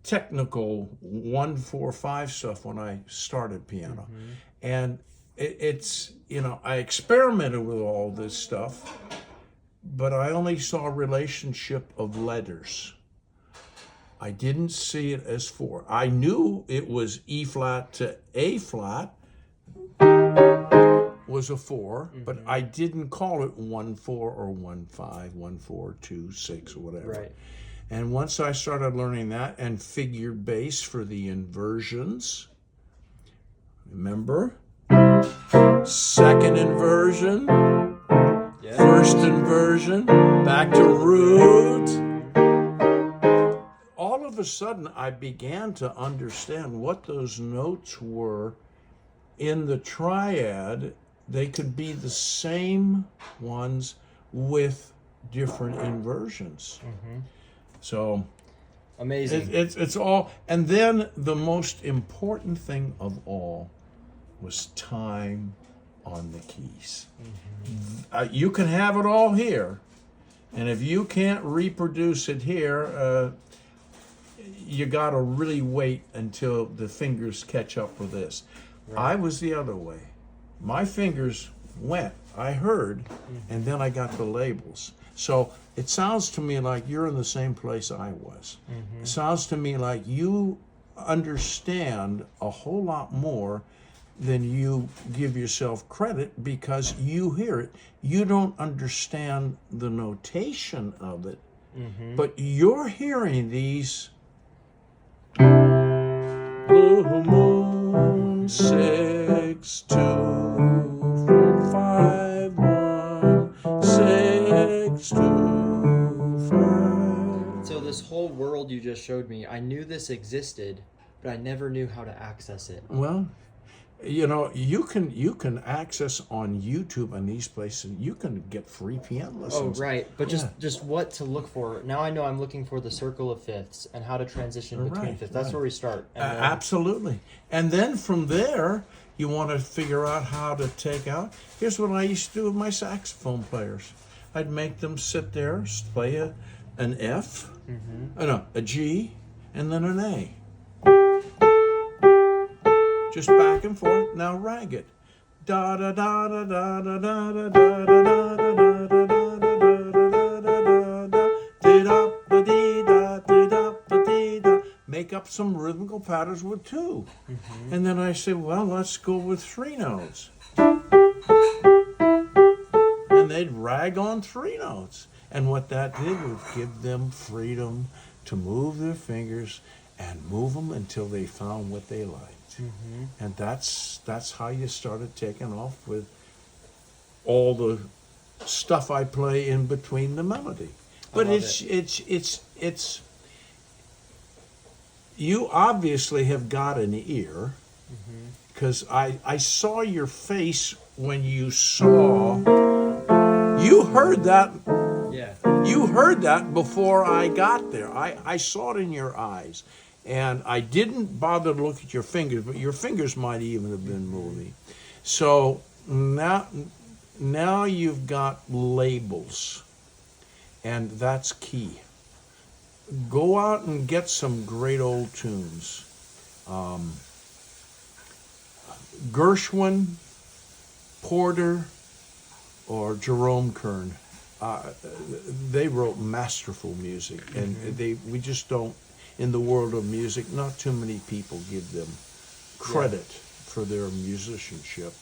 technical 1-4-5 stuff when I started piano. Mm-hmm. And it's, you know, I experimented with all this stuff, but I only saw a relationship of letters. I didn't see it as 4. I knew it was E flat to A flat was a 4, mm-hmm. but I didn't call it 1-4 or 1-5, 1-4, 2, 6, or whatever. Right. And once I started learning that and figure bass for the inversions, remember? Second inversion, yes. First inversion, back to root. All of a sudden, I began to understand what those notes were in the triad. They could be the same ones with different inversions. Mm-hmm. So amazing. It's all, and then the most important thing of all was time on the keys. Mm-hmm. You can have it all here, and if you can't reproduce it here, you got to really wait until the fingers catch up with this. Right. I was the other way. My fingers went, I heard, mm-hmm. and then I got the labels. So it sounds to me like you're in the same place I was. Mm-hmm. It sounds to me like you understand a whole lot more than you give yourself credit because you hear it. You don't understand the notation of it, mm-hmm. but you're hearing these blue moon 6 2 4 5 1 6 2 5. So this whole world you just showed me, I knew this existed, but I never knew how to access it. Well, you know, you can access on YouTube and these places. You can get free piano lessons. Oh, right. But just what to look for. Now I know I'm looking for the circle of fifths and how to transition between fifths. That's where we start. Absolutely. And then from there, you want to figure out how to take out. Here's what I used to do with my saxophone players. I'd make them sit there, play an F, mm-hmm. A G, and then an A. Just back and forth. Now rag it. Da da da da da da da da da da da da da da. Make up some rhythmical patterns with 2. Mm-hmm. And then I said, well, let's go with 3 notes. And they'd rag on 3 notes. And what that did was give them freedom to move their fingers and move them until they found what they liked. Mm-hmm. And that's how you started taking off with all the stuff I play in between the melody. But love it's you obviously have got an ear, because I saw your face when you saw, you heard that. Yeah. You heard that before I got there. I saw it in your eyes. And I didn't bother to look at your fingers, but your fingers might even have been moving. So now you've got labels, and that's key. Go out and get some great old tunes. Gershwin, Porter, or Jerome Kern. They wrote masterful music, and we just don't, in the world of music, not too many people give them credit for their musicianship.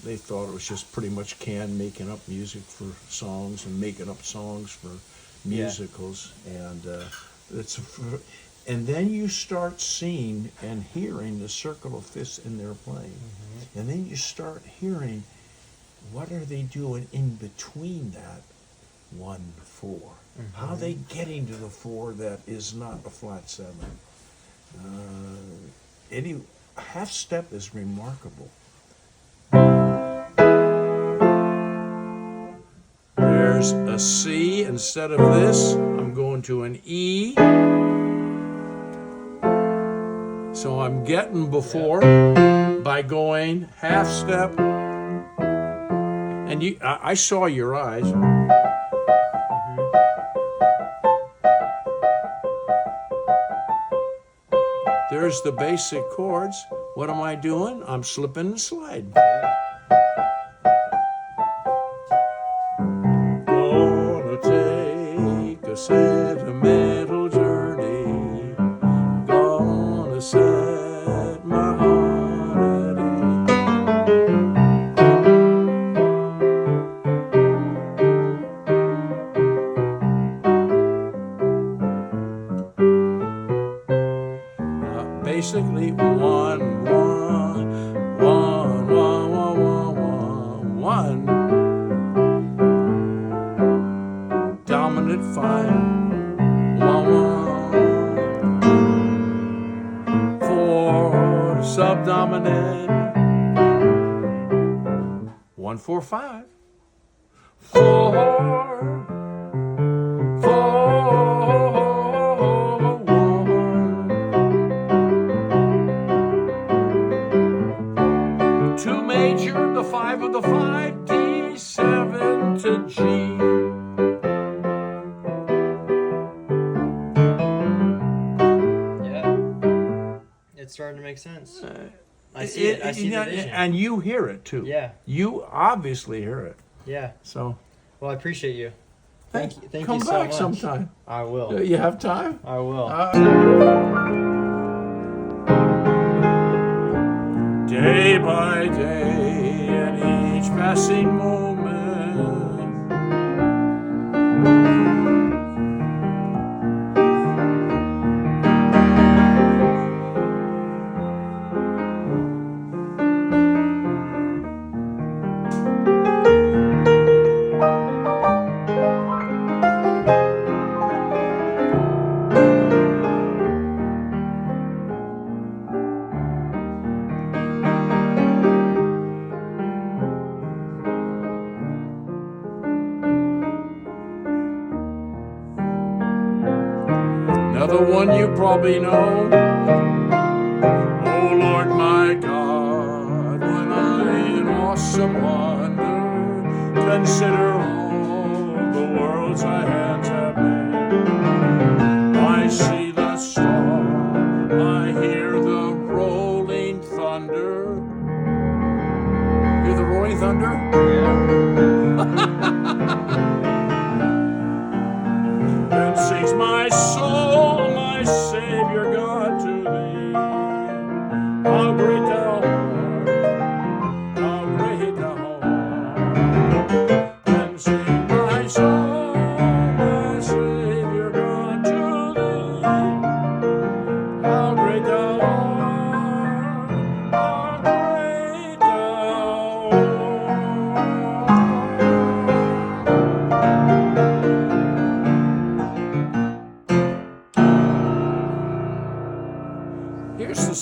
They thought it was just pretty much making up music for songs and making up songs for musicals, and and then you start seeing and hearing the circle of fifths in their playing, and then you start hearing what are they doing in between that 1-4. How are they getting to the 4 that is not a flat 7? Any half step is remarkable. There's a C instead of this. I'm going to an E. So I'm getting before by going half step. And I saw your eyes. There's the basic chords. What am I doing? I'm slipping and sliding. Gonna take a sentimental journey. Gonna set my heart at ease. Basically, 1, 1, 1, 1, 1, 1, 1. Dominant 5, 1, 1. 4, subdominant. 1, 4, 5. 4, 4. Major, the 5 of the 5, D7 to G. Yeah, it's starting to make sense. I see it. I see the vision. And you hear it too. Yeah. You obviously hear it. Yeah. So. Well, I appreciate you. Thank you so much. Come back sometime. I will. You have time? I will. Day by day, and each passing moment. Another one you probably know. Oh Lord my God, when I in awesome wonder consider all the worlds thy hands have made, I see the star, I hear the rolling thunder. Hear the rolling thunder? Then sings my soul, my Savior God, to thee. How great thou art, how great thou art. Then sing my soul, my Savior God, to thee. How great thou art, how great thou art.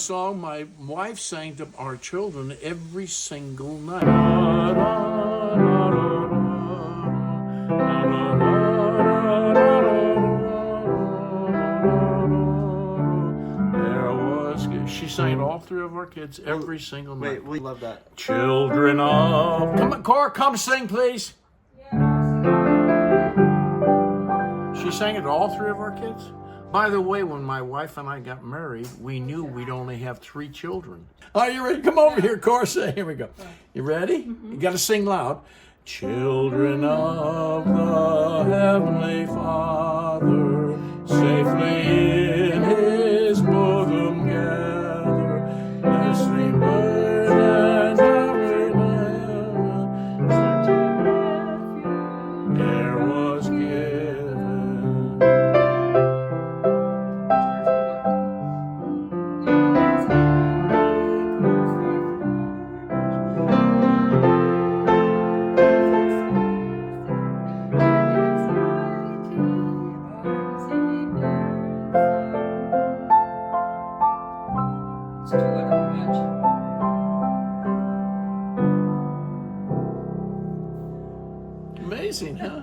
song my wife sang to our children every single night. She sang it all three of our kids every single night. Wait, we love that. Children of... Come on, Cora, come sing, please. She sang it to all three of our kids. By the way, when my wife and I got married, we knew we'd only have 3 children. Are you ready? Come over here, Cora. Here we go. You ready? You got to sing loud. Children of the Heavenly Father, safely in His bosom gather, listening bird and every man, there was given. Amazing, huh?